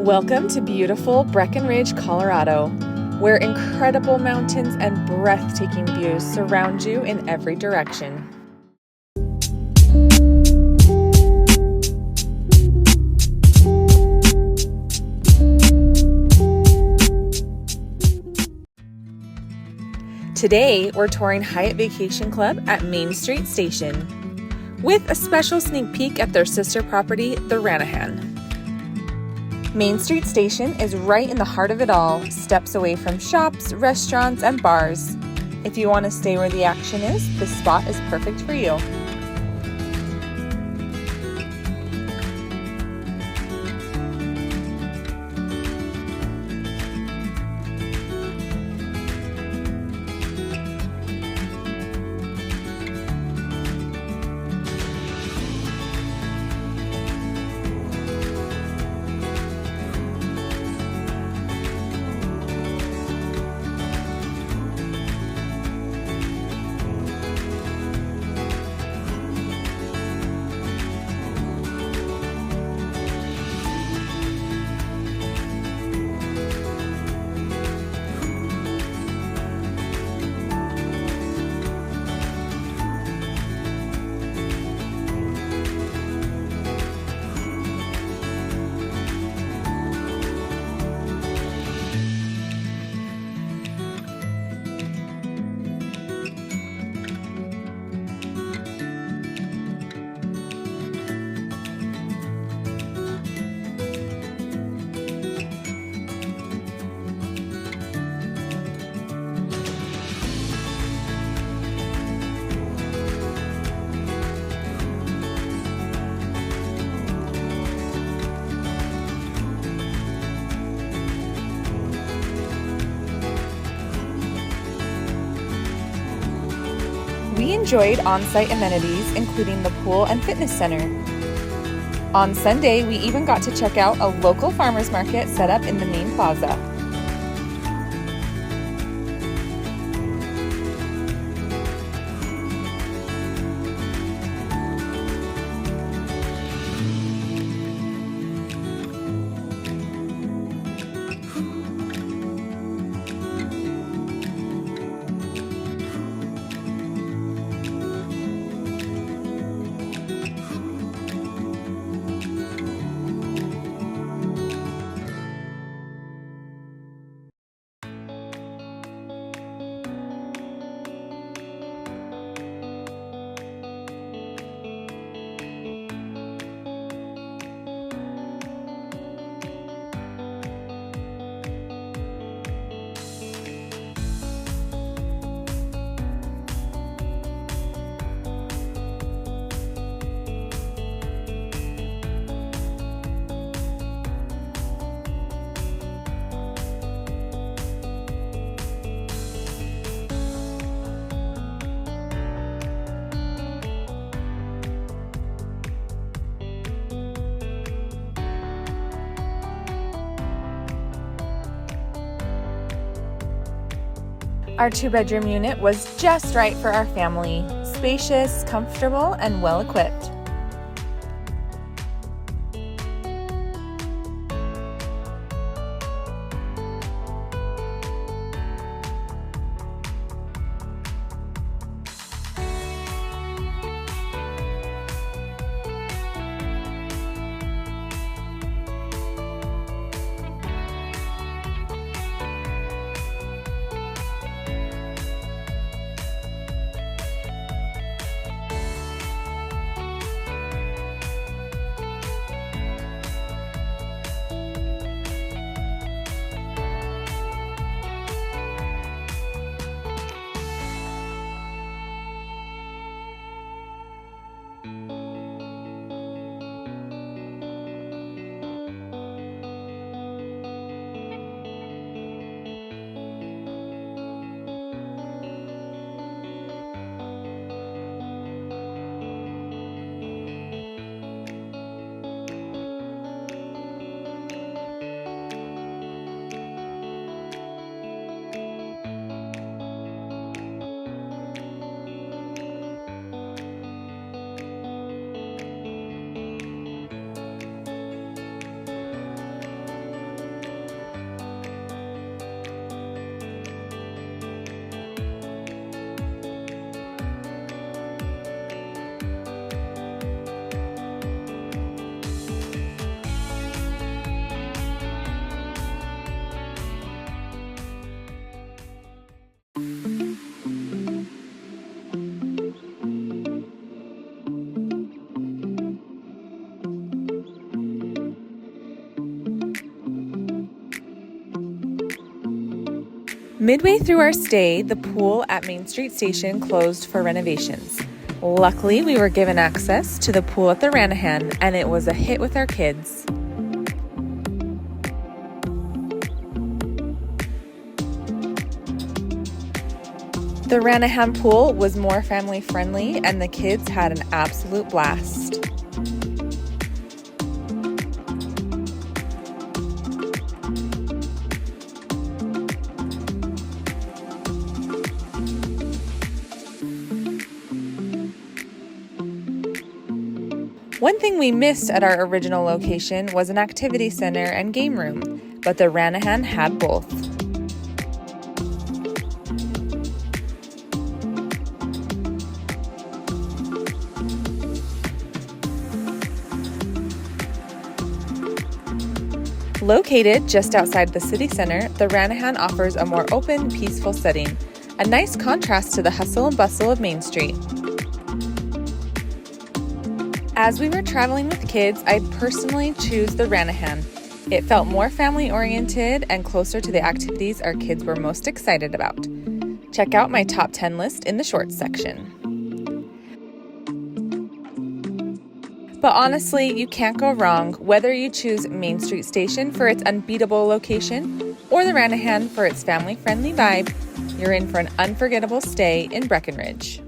Welcome to beautiful Breckenridge, Colorado, where incredible mountains and breathtaking views surround you in every direction. Today, we're touring Hyatt Vacation Club at Main Street Station, with a special sneak peek at their sister property, the Ranahan. Main Street Station is right in the heart of it all, steps away from shops, restaurants, and bars. If you want to stay where the action is, this spot is perfect for you. We enjoyed on-site amenities, including the pool and fitness center. On Sunday, we even got to check out a local farmers market set up in the main plaza. Our two-bedroom unit was just right for our family, spacious, comfortable, and well-equipped. Midway through our stay, the pool at Main Street Station closed for renovations. Luckily, we were given access to the pool at the Ranahan, and it was a hit with our kids. The Ranahan pool was more family friendly, and the kids had an absolute blast. One thing we missed at our original location was an activity center and game room, but the Ranahan had both. Located just outside the city center, the Ranahan offers a more open, peaceful setting, a nice contrast to the hustle and bustle of Main Street. As we were traveling with kids, I'd personally choose the Ranahan. It felt more family-oriented and closer to the activities our kids were most excited about. Check out my top 10 list in the shorts section. But honestly, you can't go wrong whether you choose Main Street Station for its unbeatable location or the Ranahan for its family-friendly vibe. You're in for an unforgettable stay in Breckenridge.